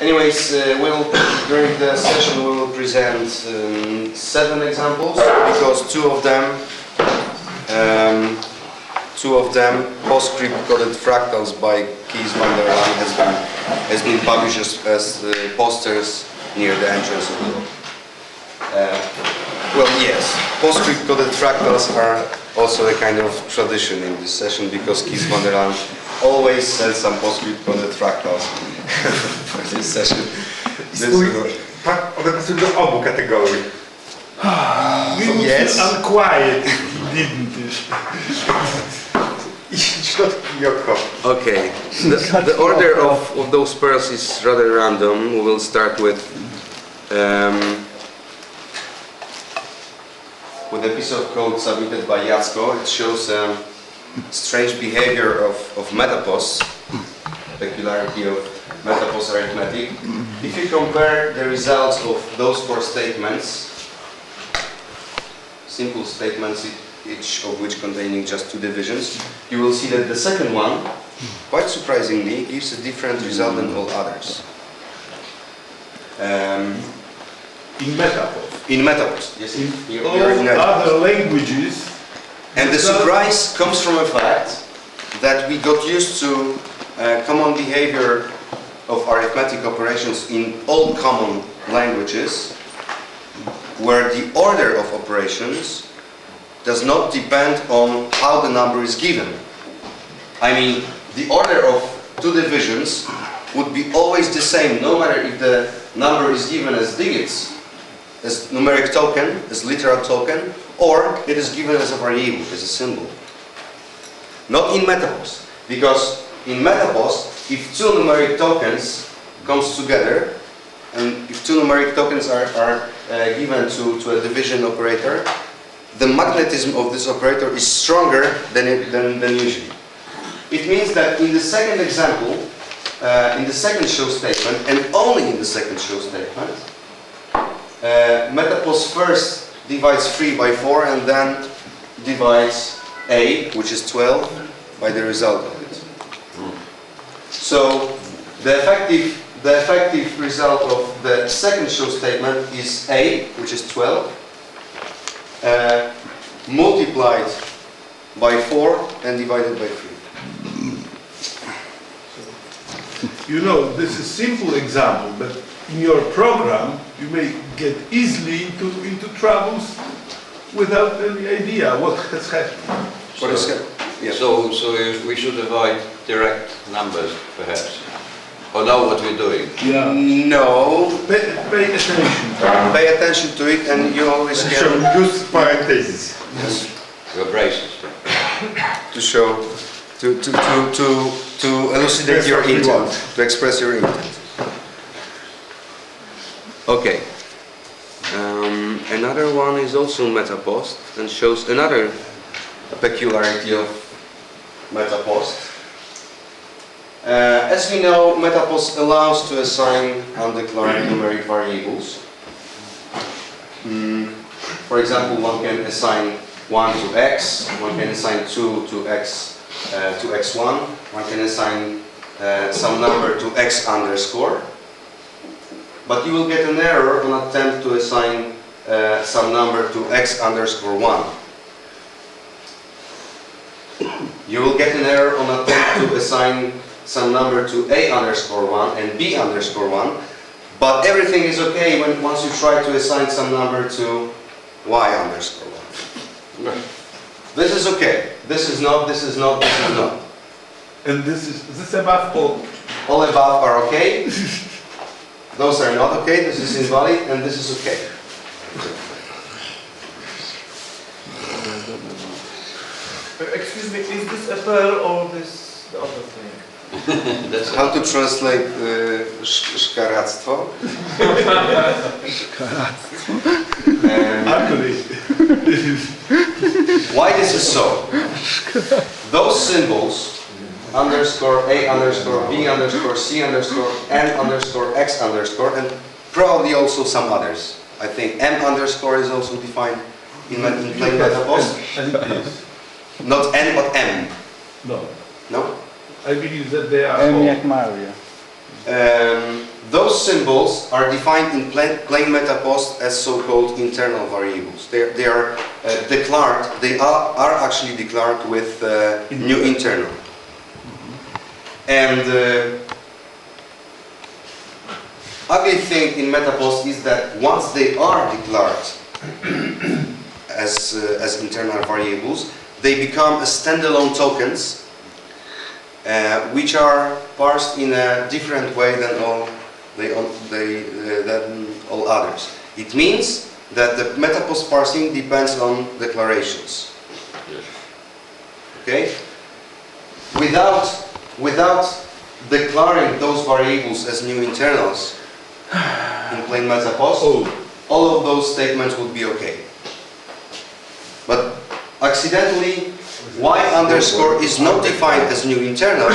Anyways, during the session we will present 7 examples, because two of them PostScript-coded fractals by Kees van der Laan has been published as posters near the entrance of the hall. Well, yes, PostScript-coded fractals are also a kind of tradition in this session, because Kees van der Laan always sells some PostScript-coded fractals for this session. One pasuje do obu kategorii. Yes. Unquiet, didn't it? I śliczności i oko. Okay, the order of those pearls is rather random. We will start with a piece of code submitted by Jacko. It shows strange behavior of metaposts, peculiarity of metapost arithmetic. If you compare the results of those 4 statements, simple statements, each of which containing just 2 divisions, you will see that the second one, quite surprisingly, gives a different result than all others. In metapost. In metapost, yes. In all other languages. And the surprise comes from a fact that we got used to common behavior of arithmetic operations in all common languages, where the order of operations does not depend on how the number is given. I mean, the order of 2 divisions would be always the same, no matter if the number is given as digits, as numeric token, as literal token, or it is given as a variable, as a symbol. Not in metapost, because in metapost, if 2 numeric tokens comes together, and if 2 numeric tokens are given to a division operator, the magnetism of this operator is stronger than usually. It means that in the second example, in the second show statement, and only in the second show statement, metapost first divides 3 by 4 and then divides A, which is 12, by the result of it. So the effective result of the second show statement is A, which is 12, multiplied by 4 and divided by 3. You know, this is a simple example, but in your program you may get easily into troubles without any idea what has happened. What is it? Yeah. So we should avoid direct numbers, perhaps, or know what we're doing. Yeah. No. Pay attention. Pay attention to it, and you always So can use parentheses. Your braces. to show, to elucidate your what you intent, want. to express your intent. Okay. Another one is also metapost and shows another peculiarity of metapost. As we know, metapost allows to assign undeclared numeric variables. For example, one can assign 1 to x, one can assign 2 to x to x1, one can assign some number to x underscore, but you will get an error on attempt to assign some number to x underscore 1. You will get an error on attempt to assign some number to a underscore 1 and b underscore 1, but everything is okay once you try to assign some number to y underscore 1. This is okay. This is not, this is not, this is not. And this above all. All above are okay. Those are not okay. This is invalid and this is okay. Excuse me, is this a pearl or this the other thing? That's How to translate szkaractwo? Actually, Why this is so? Those symbols, underscore A underscore B underscore C underscore N underscore X underscore, and probably also some others. I think M underscore is also defined in plain metapost. and it is. Not N but M. No. No? I believe that they are M all. jak Maria. Those symbols are defined in plain metapost as so-called internal variables. They are declared. They are actually declared with new internal. And ugly thing in metapost is that once they are declared as internal variables, they become standalone tokens, which are parsed in a different way than all others. It means that the metapost parsing depends on declarations. Okay? Without declaring those variables as new internals in plain metapost, all of those statements would be okay. But accidentally, y underscore is not defined as new internal,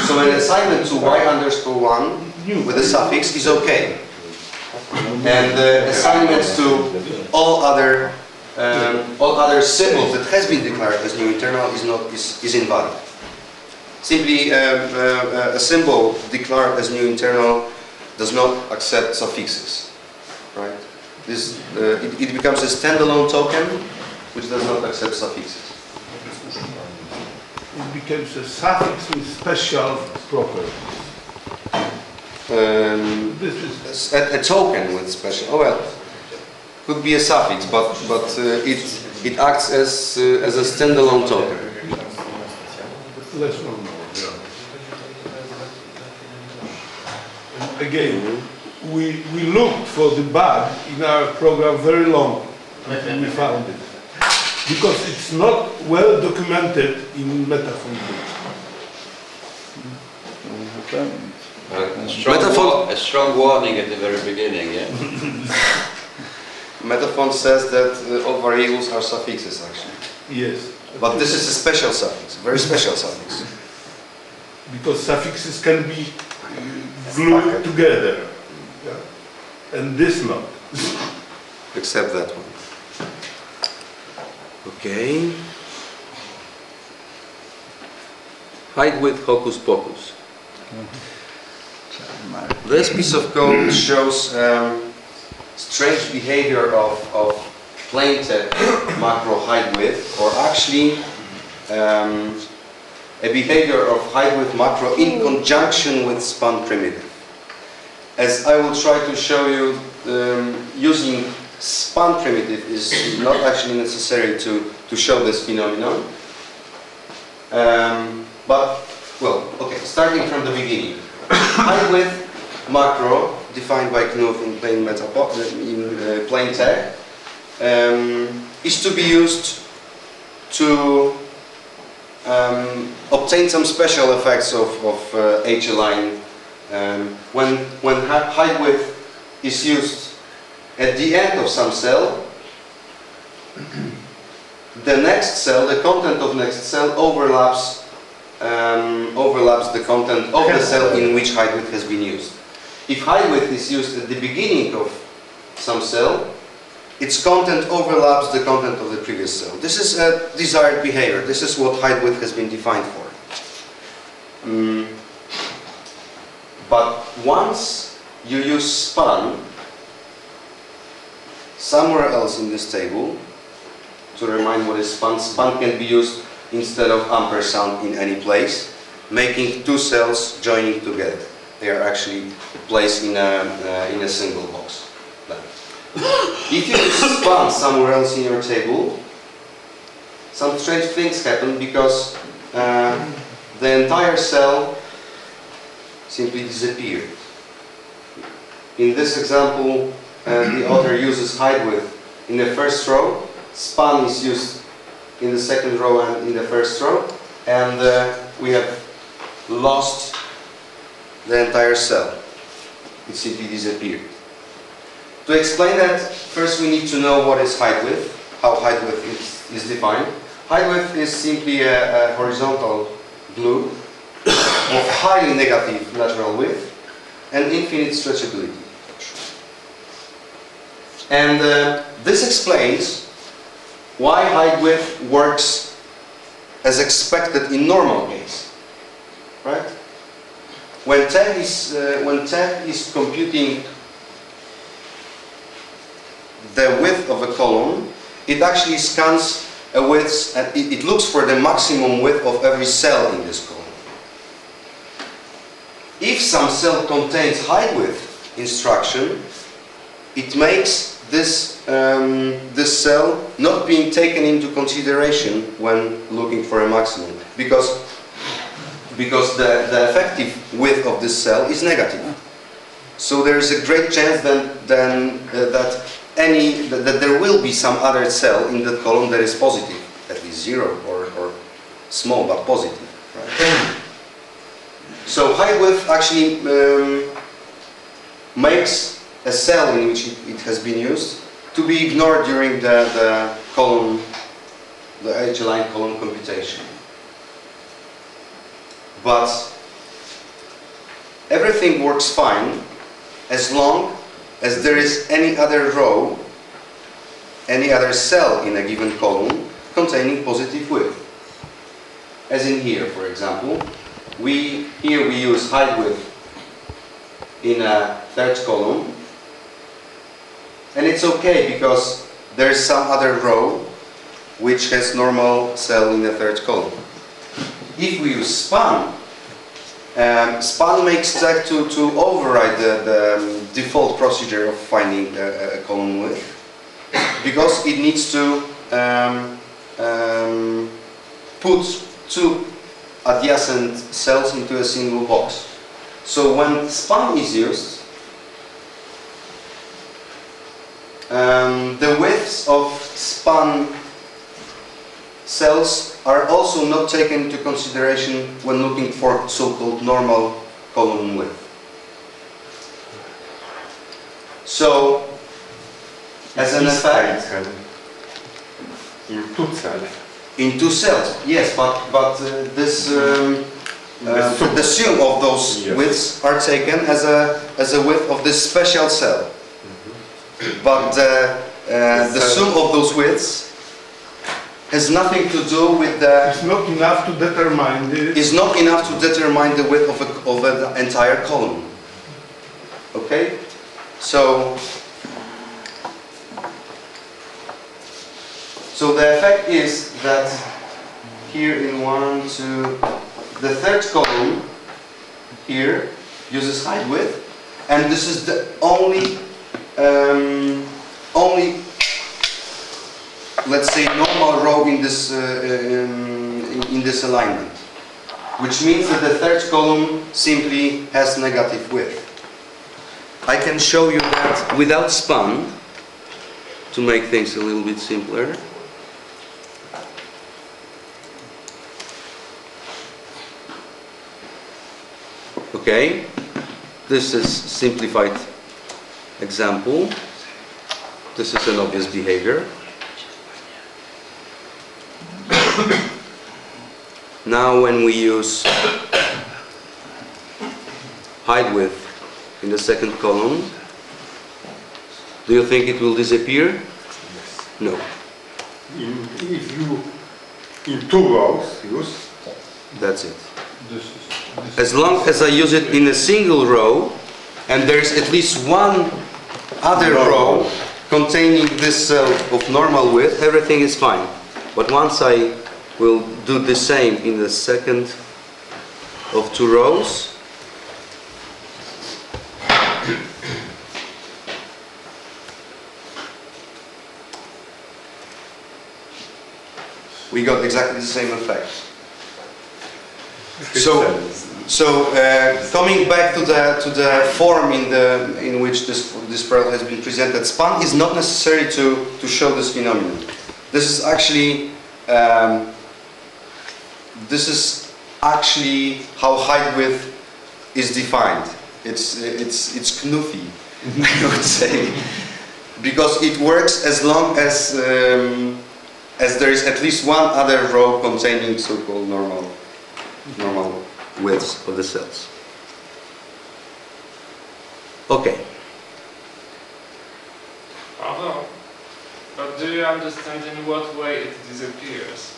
so an assignment to y underscore 1 with a suffix is okay. And assignments to all other symbols that has been declared as new internal is invalid. Simply a symbol declared as new internal does not accept suffixes, right? It becomes a standalone token which does not accept suffixes. It becomes a suffix with special properties. This is A token with special. Oh well, could be a suffix, but it acts as a standalone token. less known. And again, we looked for the bug in our program very long until we found it. Because it's not well documented in metaphor. A strong warning at the very beginning, yeah? Metaphor says that all variables are suffixes, actually. Yes. But this is a special suffix, very special suffix. Because suffixes can be glued together. Yeah. And this not. Except that one. Okay. Height width hocus pocus. This piece of code shows strange behavior of plain text macro height width, or actually a behavior of height width macro in conjunction with span primitive. As I will try to show you, using span primitive is not actually necessary to show this phenomenon. But, well, okay, starting from the beginning. Height width macro, defined by Knuth in plain plain text, is to be used to obtain some special effects of H-align. When height width is used at the end of some cell, the next cell, the content of next cell overlaps the content of the cell in which height width has been used. If height width is used at the beginning of some cell, its content overlaps the content of the previous cell. This is a desired behavior. This is what height width has been defined for. But once you use span somewhere else in this table, to remind what is span, span can be used instead of ampersand in any place, making two cells joining together. They are actually placed in a single box. If you span somewhere else in your table, some strange things happen because the entire cell simply disappeared. In this example, the author uses height width in the first row, span is used in the second row and in the first row, and we have lost the entire cell. It simply disappeared. To explain that, first we need to know what is height width, how height width is defined. Height width is simply a horizontal glue of highly negative lateral width and infinite stretchability. And this explains why height width works as expected in normal case, right? when TEH is computing the width of a column, it actually scans a width, and it looks for the maximum width of every cell in this column. If some cell contains height width instruction, it makes this cell not being taken into consideration when looking for a maximum, because the effective width of this cell is negative. So there is a great chance that there will be some other cell in that column that is positive, at least 0 or small but positive. Right? So height width actually makes a cell in which it has been used to be ignored during the column, the H-line column computation. But everything works fine as long as there is any other row, any other cell in a given column containing positive width. As in here, for example, here we use height width in a third column, and it's okay because there is some other row which has normal cell in the third column. If we use span, span makes check to override the default procedure of finding a column width, because it needs to put two adjacent cells into a single box. So when span is used, the widths of span cells are also not taken into consideration when looking for so-called normal column width. So, as an effect, in two cells, yes, but the sum of those widths are taken as a width of this special cell. But the sum of those widths has nothing to do with the... It's not enough to determine the... Is not enough to determine the width of an entire column. Okay? So the effect is that here in the third column here uses height width, and this is the only let's say normal row in this alignment, which means that the third column simply has negative width. I can show you that without span to make things a little bit simpler. Okay, this is simplified example. This is an obvious behavior. Now when we use height width in the second column, do you think it will disappear? Yes. No. If you in two rows use, That's it. This As long as I use it in a single row, and there's at least one other row containing this cell of normal width, everything is fine. But once I will do the same in the second of two rows, we got exactly the same effect. So coming back to the form in which this problem has been presented, span is not necessary to show this phenomenon. This is actually how height width is defined. It's knuffy, I would say, because it works as long as there is at least one other row containing so-called normal widths of the cells. Okay. Paweł, but do you understand in what way it disappears?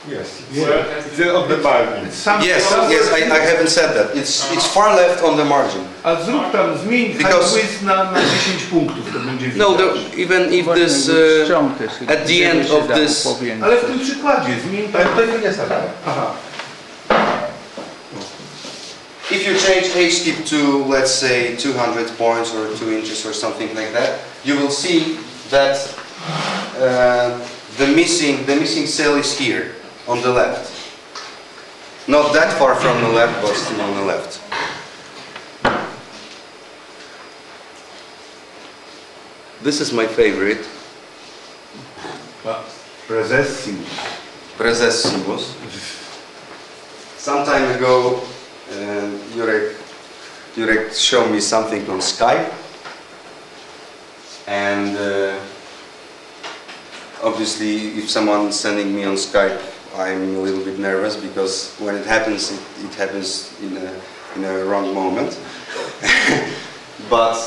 Yes, Yeah. it's on the margin. It's some- Yes, yes, I haven't said that. It's far left on the margin. A zrób tam, zmień Because- high width na 10 punktów, to będzie widać. No, even if this at the end of this, Ale w tym przykładzie zmień tam... Aha. if you change h-skip to, let's say, 200 points or 2 inches or something like that, you will see that the missing cell is here on the left. Not that far from the left, but still on the left. This is my favorite, Prezessimus. Prezessimus. Some time ago, Jurek showed me something on Skype, and obviously, if someone's sending me on Skype, I'm a little bit nervous because when it happens, it happens in a wrong moment. But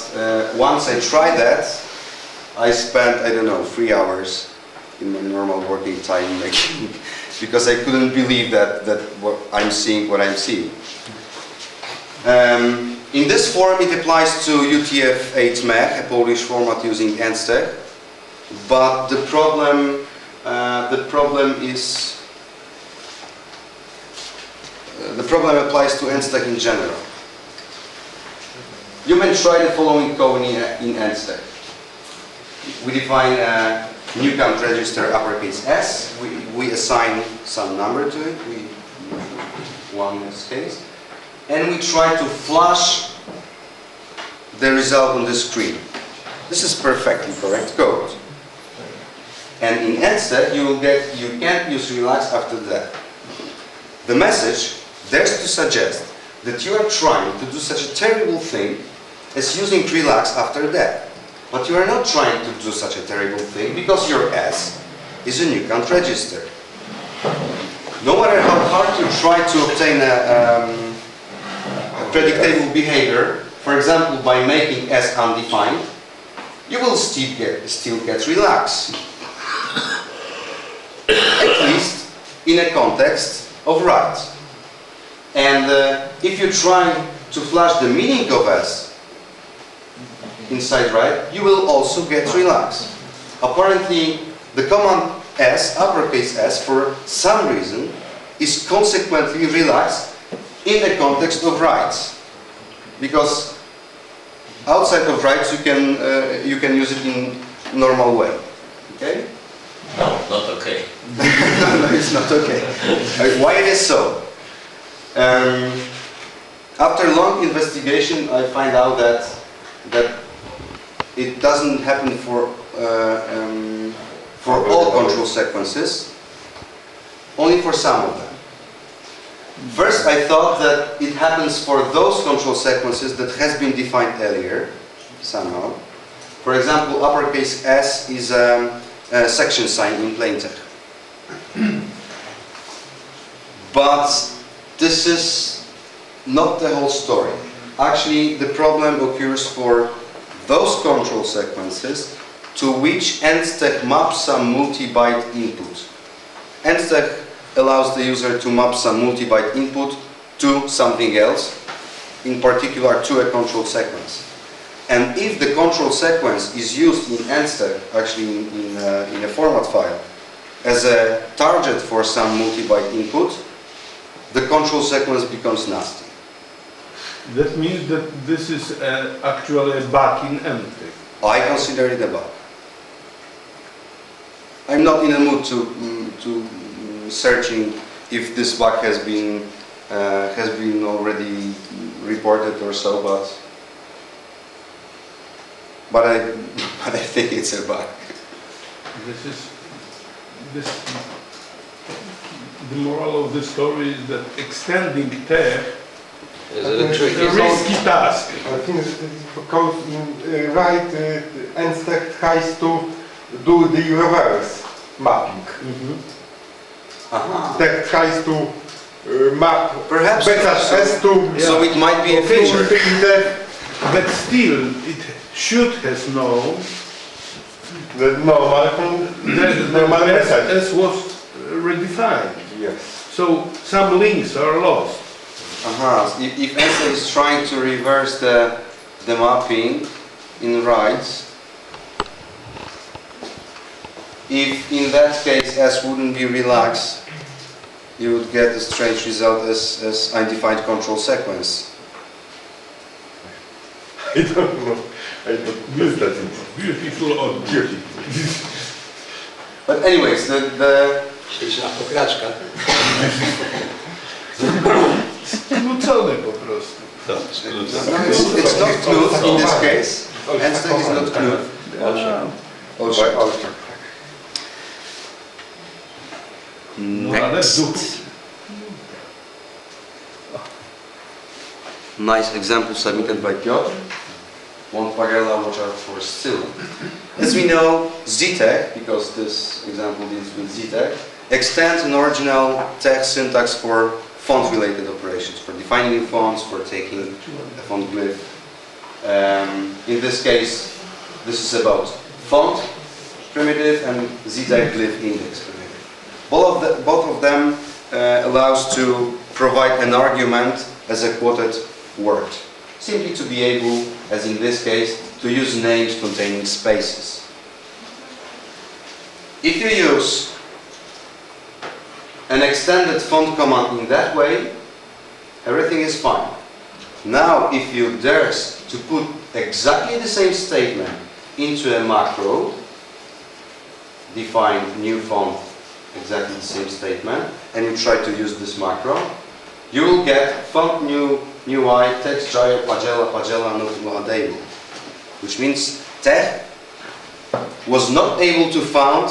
once I tried that, I spent, I don't know, 3 hours in my normal working time making, because I couldn't believe that what I'm seeing. In this form, it applies to UTF-8 MEC, a Polish format using NSTEC, but the problem applies to NSTEC in general. You may try the following code in NSTEC. We define a new count register uppercase S. We assign some number to it. We 1 in this case. And we try to flash the result on the screen. This is perfectly correct code. And in NSTEC, you can't use relax after that. The message dares to suggest that you are trying to do such a terrible thing as using relax after that. But you are not trying to do such a terrible thing because your S is a new count register. No matter how hard you try to obtain a predictable behavior, for example by making S undefined, you will still get relax. At least in a context of right. And if you try to flash the meaning of S inside right, you will also get relax. Apparently, the command S, uppercase S, for some reason, is consequently relaxed in the context of rights. Because outside of rights, you can use it in normal way. Okay? No, not okay. No, it's not okay. Why it is so? After long investigation, I find out that it doesn't happen for all control sequences, only for some of them. First, I thought that it happens for those control sequences that has been defined earlier, somehow. For example, uppercase S is a section sign in plaintext. But this is not the whole story. Actually, the problem occurs for those control sequences to which NSTEC maps some multi-byte input. NSTEC allows the user to map some multi-byte input to something else, in particular to a control sequence. And if the control sequence is used in NSTEC, actually in a format file, as a target for some multi-byte input, the control sequence becomes nasty. That means that this is actually a bug in NSTEC. I consider it a bug. I'm not in the mood to searching if this bug has been already reported or so, but I think it's a bug. The moral of the story is that extending tech Is it a tricky is a risky task. I think because in right NSTEC tries to do the reverse mapping. Tech tries to map Perhaps beta so. S to So it might be a feature. But still, it should have known the normal that normal message. S was redefined. Yes. So some links are lost. If ENSTECT is trying to reverse the mapping in rights, if in that case S wouldn't be relaxed, you would get a strange result as undefined control sequence. I don't know. I don't use that in Beautiful or beauty. But anyways, the Śliczna pokraczka. Skrócone po prostu. no, it's not Knut in this case. ENSTECT is not Knut. No ale Next. Nice example submitted by Piotr. One pagella, which are for still. As we know, ZTEC, because this example deals with ZTEC, extends an original text syntax for font-related operations, for defining new fonts, for taking a font glyph. In this case, this is about font primitive and ZTEC glyph index primitive. Both of them allows to provide an argument as a quoted word, simply to be able, as in this case, to use names containing spaces. If you use an extended font command in that way, everything is fine. Now, if you dare to put exactly the same statement into a macro, define new font, exactly the same statement, and you try to use this macro, you will get font new UI text jaya pagella not able, which means tech was not able to find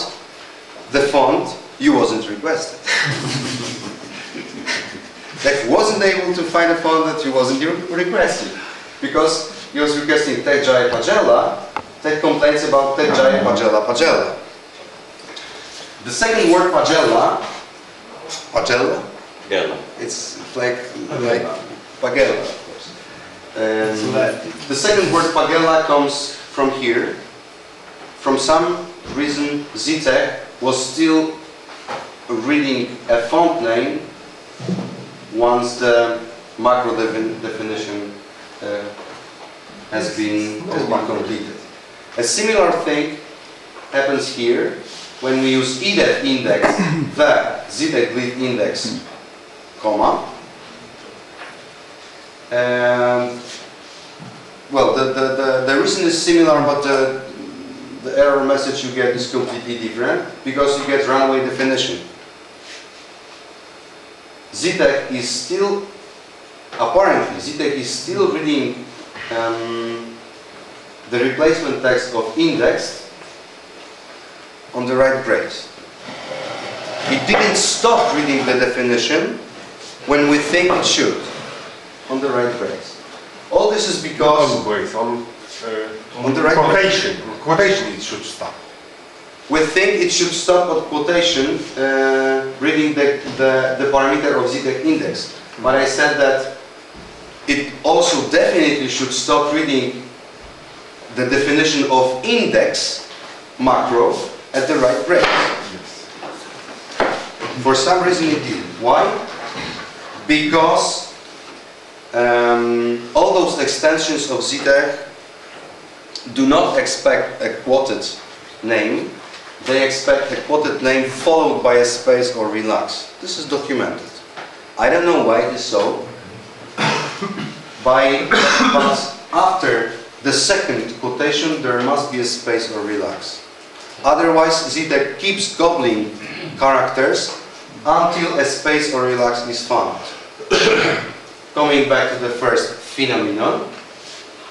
the font you wasn't requested. Tech wasn't able to find a font that you wasn't requested, because he was requesting tech jaya pagella. Tech complains about tech jaya pagella. The second word pagella, Gela. it's like pagella, of course. The second word pagella comes from here. From some reason, ZTEC was still reading a font name once the macro definition has been completed. A similar thing happens here when we use EDEF index, the ZTEC glyph index, comma. Well, the reason is similar, but the error message you get is completely different, because you get runaway definition. ZTEC is still, apparently, ZTEC is still reading the replacement text of index on the right brace. It didn't stop reading the definition when we think it should, on the right brace. All this is because always on the right quotation. Quotation it should stop. we think it should stop at quotation reading the parameter of ZTEC index. But I said that it also definitely should stop reading the definition of index macro at the right brace. Yes. For some reason it did. Why? Because all those extensions of ZTEC do not expect a quoted name. They expect a quoted name followed by a space or relax. This is documented. I don't know why it is so. But after the second quotation there must be a space or relax. Otherwise ZTEC keeps gobbling characters until a space or relax is found. Coming back to the first phenomenon,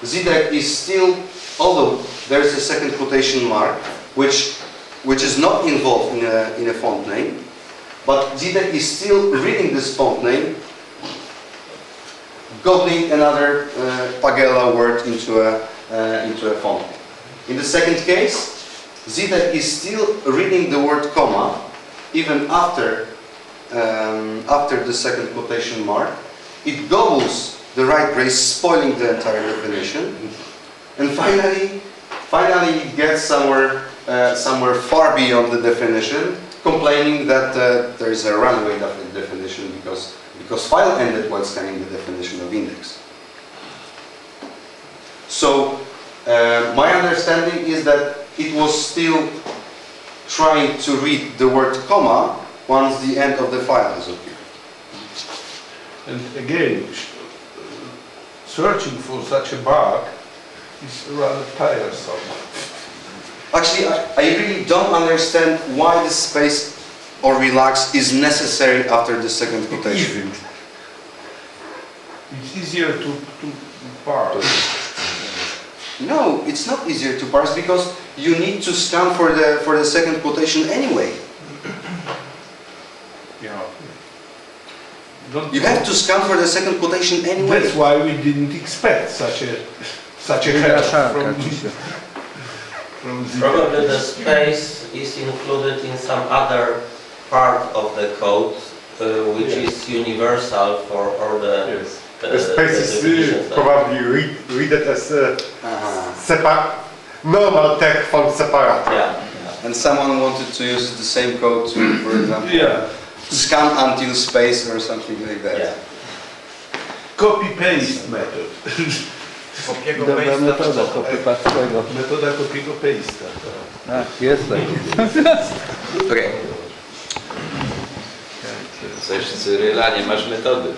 ZTEC is still, although there is a second quotation mark, which is not involved in a font name, but ZTEC is still reading this font name, gobbling another pagella word into a font name. In the second case, ZTEC is still reading the word comma, even after the second quotation mark. It gobbles the right brace, spoiling the entire definition, and finally it gets somewhere far beyond the definition, complaining that there is a runaway definition because file ended while scanning the definition of index. So my understanding is that it was still trying to read the word comma once the end of the file has appeared. And again, searching for such a bug is rather tiresome. Actually, I really don't understand why the space or relax is necessary after the second quotation. It's easier to parse. No, it's not easier to parse because you need to scan for the second quotation anyway. Yeah. You have to scan for the second quotation anyway. That's why we didn't expect such a help from the Probably the space is included in some other part of the code, which is universal for all the The space is definitions. probably read it as normal text from separate. Yeah. And someone wanted to use the same code to, for example, Yeah. scan until space or something like that. Yeah. Copy-paste method. Kopiego Dobra paste'a. metoda copy-pastego. Metoda kopiego-paste'a. Tak, jest tak. Okay. Coś Cyryla, nie masz metody.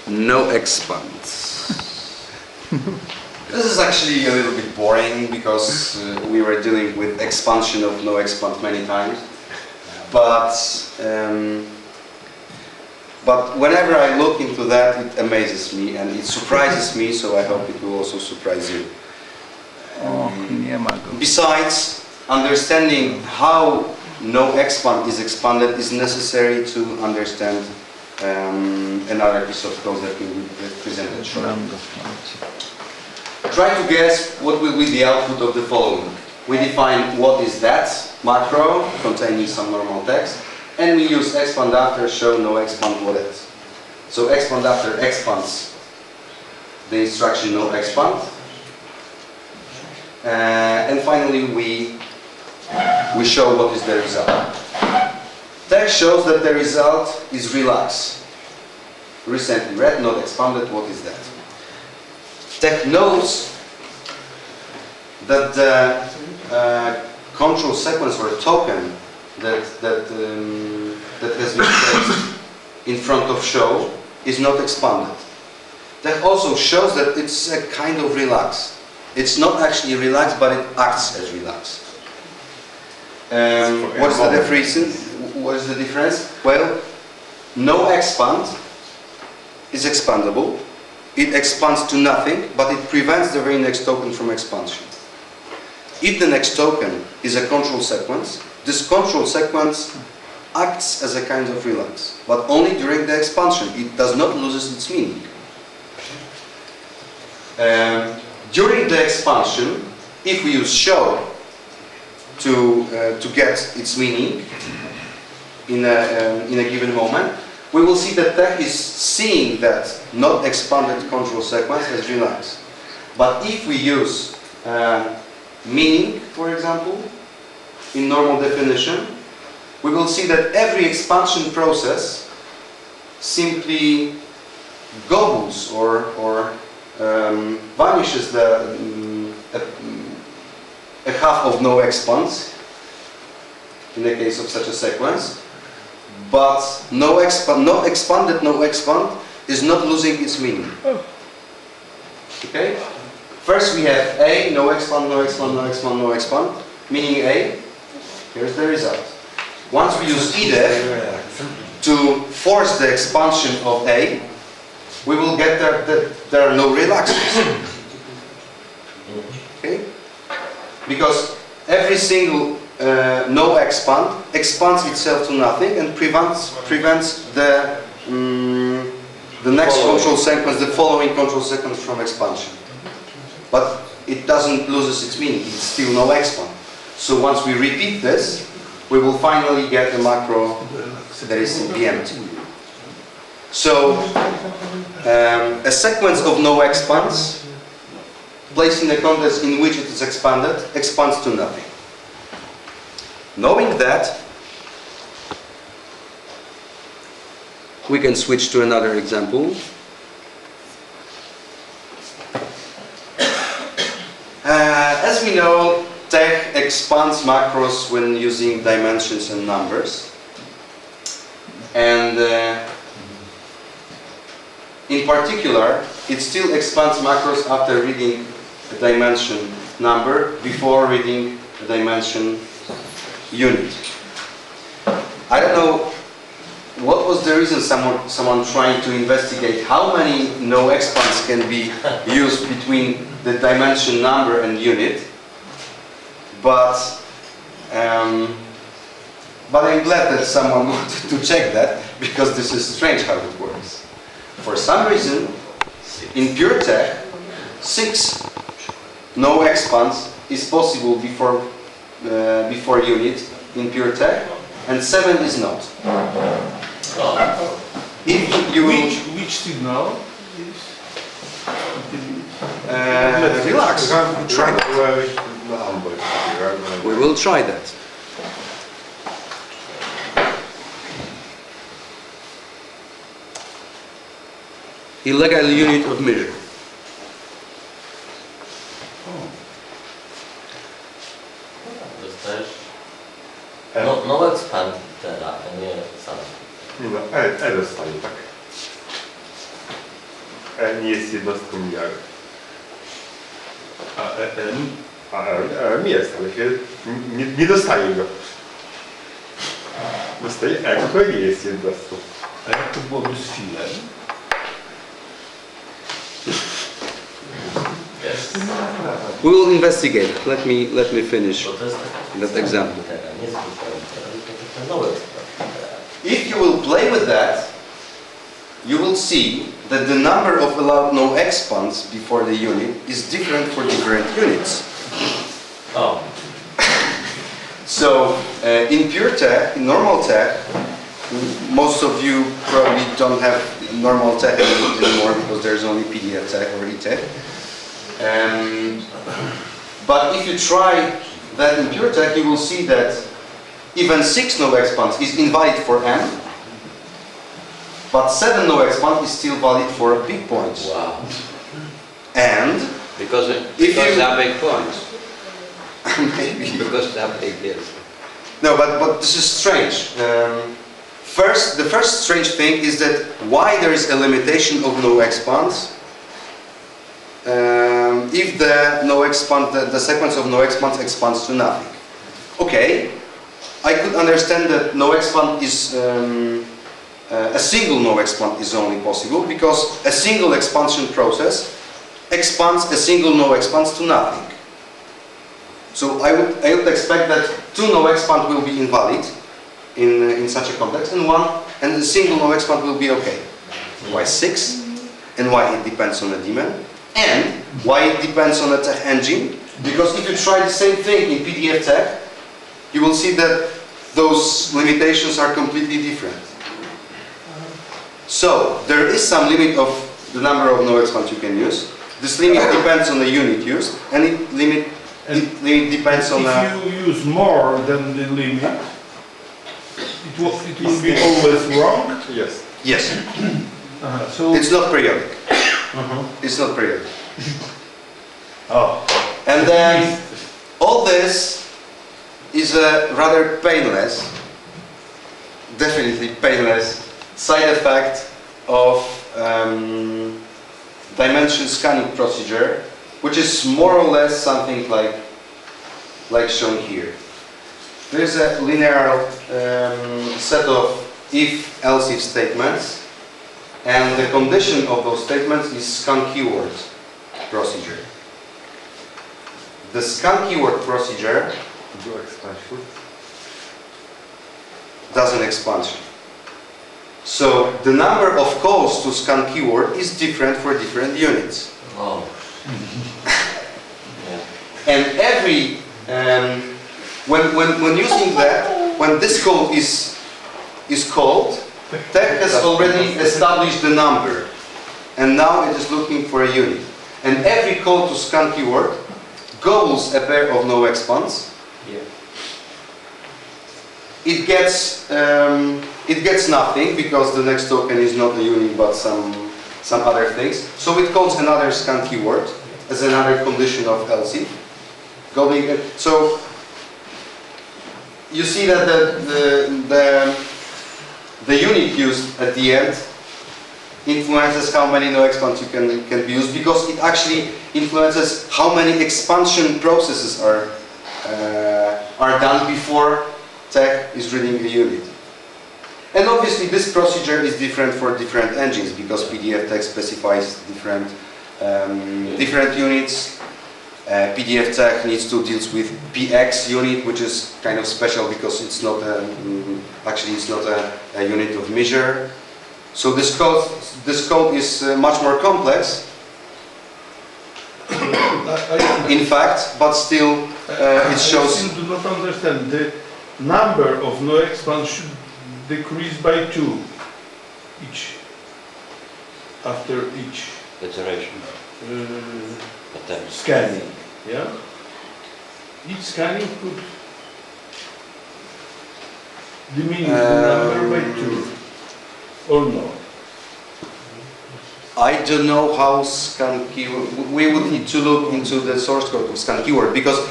No expand. This is actually a little bit boring because we were dealing with expansion of no expand many times. But whenever I look into that, it amazes me and it surprises me, so I hope it will also surprise you. O, nie ma go. Besides, understanding how no expand is expanded is necessary to understand another piece of code that we will present shortly. Mam go. Try to guess what will be the output of the following. We define what is that macro containing some normal text, and we use expand after show no expand what is. So expand after expands the instruction no expand, and finally we show what is the result. Text shows that the result is relax. Recently read, not expanded, what is that? Text knows that the control sequence or token that has been placed in front of show is not expanded. That also shows that it's a kind of relax. It's not actually relaxed, but it acts as relaxed. What is the difference? What is the difference? Well, no expand is expandable. It expands to nothing, but it prevents the very next token from expansion. If the next token is a control sequence, this control sequence acts as a kind of relax, but only during the expansion. It does not lose its meaning. During the expansion, if we use show to get its meaning in a given moment, we will see that tech is seeing that not expanded control sequence as relaxed. But if we use meaning, for example, in normal definition, we will see that every expansion process simply gobbles or vanishes a half of no expands in the case of such a sequence. But no expand is not losing its meaning. Okay? First we have A, no expand, no expand, no expand, no expand, meaning A. Here's the result. Once we use edef to force the expansion of A, we will get that there are no relaxers. Okay? Because every single no expand expands itself to nothing and prevents the next control sequence, the following control sequence from expansion. But it doesn't lose its meaning, it's still no expand. So once we repeat this, we will finally get a macro that is simply empty. So a sequence of no expands placed in a context in which it is expanded expands to nothing. Knowing that, we can switch to another example. As we know, tech expands macros when using dimensions and numbers. And in particular, it still expands macros after reading a dimension number before reading a dimension unit. I don't know what was the reason someone trying to investigate how many no expands can be used between the dimension number and unit, but I'm glad that someone wanted to check that, because this is strange how it works. For some reason, in pure tech, 6 no expands is possible before unit in pure tech, and 7 is not. If you Which signal is? relax, try that. We will try that. Illegal unit of measure. Dostajesz? No expand teraz, a nie sam. Nie no, E dostaje, tak? E nie jest jednostką miary. A EM? A M jest, ale się nie dostaje go. Dostaje E, które nie jest jednostką. A jak to byłoby z filem? Yes. We will investigate. Let me finish Bo to jest that example. nie zwykle litera, no expand. If you will play with that, you will see that the number of allowed no expands before the unit is different for different units. Oh. So in pure tech, in normal tech, most of you probably don't have normal tech anymore because there's only PDF tech or e-tech. But if you try that in pure tech, you will see that even 6 no expands is invalid for m, but 7 no expand is still valid for big points. Wow. And Because you- they are big points. maybe. Because they are big, yes. No, but this is strange. The first strange thing is that why there is a limitation of no expands if the sequence of no expands expands to nothing. Okay, I could understand that no expand is a single no expand is only possible because a single expansion process expands a single no expands to nothing. So I would expect that 2 no expand will be invalid in such a context, and a single no expand will be okay. Why 6? And why it depends on the daemon? And why it depends on the tech engine? Because if you try the same thing in PDF tech, you will see that those limitations are completely different. So there is some limit of the number of no expands you can use. This limit depends on the unit used, and it depends on If you use more than the limit, it will be always wrong. Jest. yes. So It's not periodic. It's not periodic. oh, And then all this is a rather painless, definitely painless side effect of dimension scanning procedure, which is more or less something like shown here. There is a linear set of if-else-if statements, and the condition of those statements is scan keyword procedure. The scan keyword procedure Do expansion. does an expansion. So the number of calls to scan keyword is different for different units. Oh. And every when using that, when this call is called, tech has already established the number, and now it is looking for a unit. And every call to scan keyword gobbles a pair of no expands Yeah. it gets nothing because the next token is not a unit but some other things. So it calls another scan keyword as another condition of else if. So you see that the unit used at the end influences how many no expands you can be used, because it actually influences how many expansion processes are done before tech is reading a unit. And obviously this procedure is different for different engines, because PDF text specifies different units. PDF tech needs to deal with PX unit, which is kind of special because it's not a unit of measure. So this code is much more complex, in fact, but still it shows. I still do not understand. The number of no expands should decrease by 2 each after each Iteration. Attempt. scanning. Yeah. Each scanning could diminish the number by 2 or no. I don't know how scan keyword. We would need to look into the source code of scan keyword, because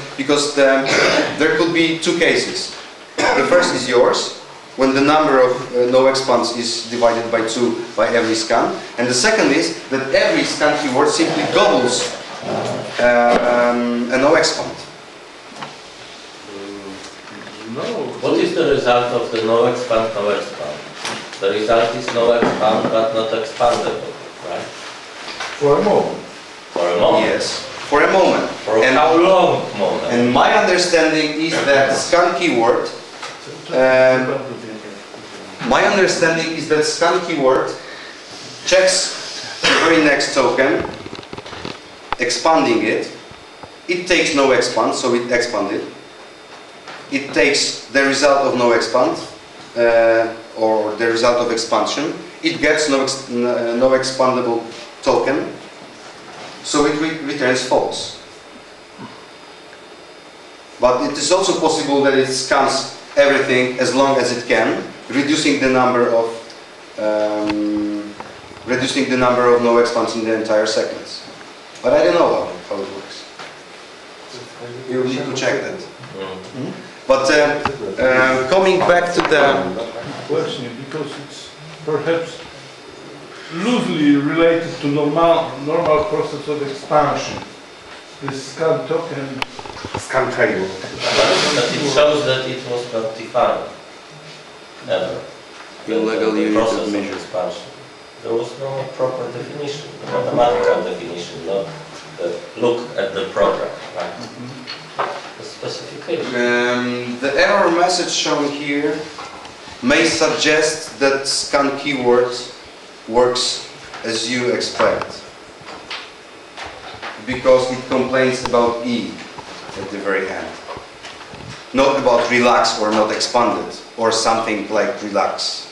there could be two cases. The first is yours, when the number of no expands is divided by 2 by every scan, and the second is that every scan keyword simply gobbles a no expand. No. What is the result of the no expand, no expand? The result is no expand but not expandable, right? For a moment. For a moment. Yes, for a moment. For how long moment? And my understanding is that scan keyword. My understanding is that scan keyword checks the very next token, expanding it. It takes no expand, so it expanded. It takes the result of no expand, or the result of expansion. It gets no expandable token, so it returns false. But it is also possible that it scans everything as long as it can, reducing the number of no expands in the entire sequence. But I don't know how it works. You need to check that. But coming back to the Question, because it's perhaps loosely related to normal process of expansion. The scan token. Scan table. But it shows that it was not defined ever. Illegal The unit process of of measure. expansion. There was no proper definition, mathematical definition, not look at the program, right? The specification. The error message shown here may suggest that scan keyword works as you expect, because it complains about E at the very end, not about relax or not expanded or something like relax.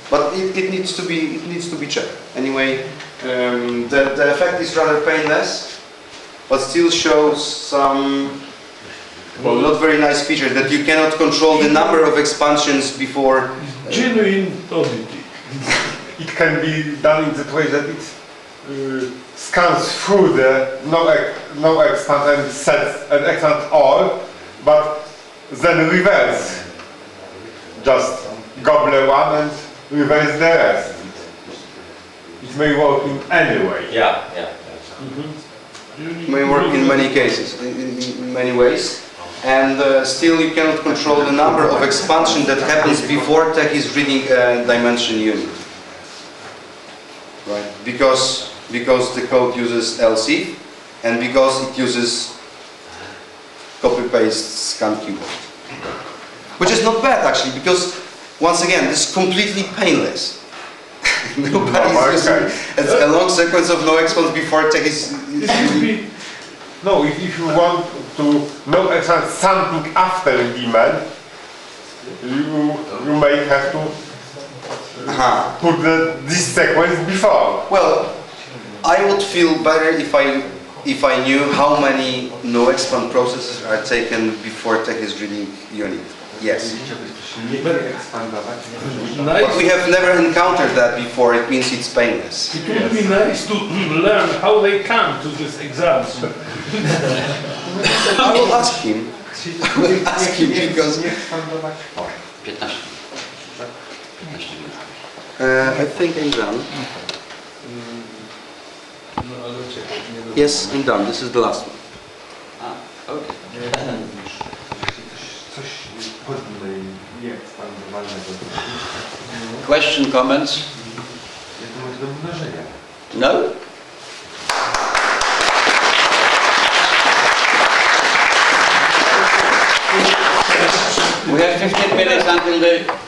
But it needs to be checked. Anyway, the effect is rather painless, but still shows some, well, not very nice feature, that you cannot control the number of expansions before. Genuine oddity. It can be done in that way that it scans through the no expand and sets an expand all, but then reverse. Just gobble one and reverse the rest. It may work in any way. Yeah. May work in many cases, in many ways, and still you cannot control the number of expansion that happens before tech is reading a dimension unit, right? Because the code uses else if, and because it uses copy-paste scan keyword, which is not bad actually, because once again, this is completely painless. Nobody's using a long sequence of no expands before tech is using. No, if you want to no expand something after email, you may have to put this sequence before. Well, I would feel better if I if I knew how many no expand processes are taken before tech is reading unit. Yes. But Nice. we have never encountered that before. It means it's painless. It would be nice to learn how they come to these exams. I will ask him. I will ask him because 15. 15 minut. I think I'm done. Yes, I'm done. This is the last one. Ah, okay. Question, comments? No? We have 15 minutes until the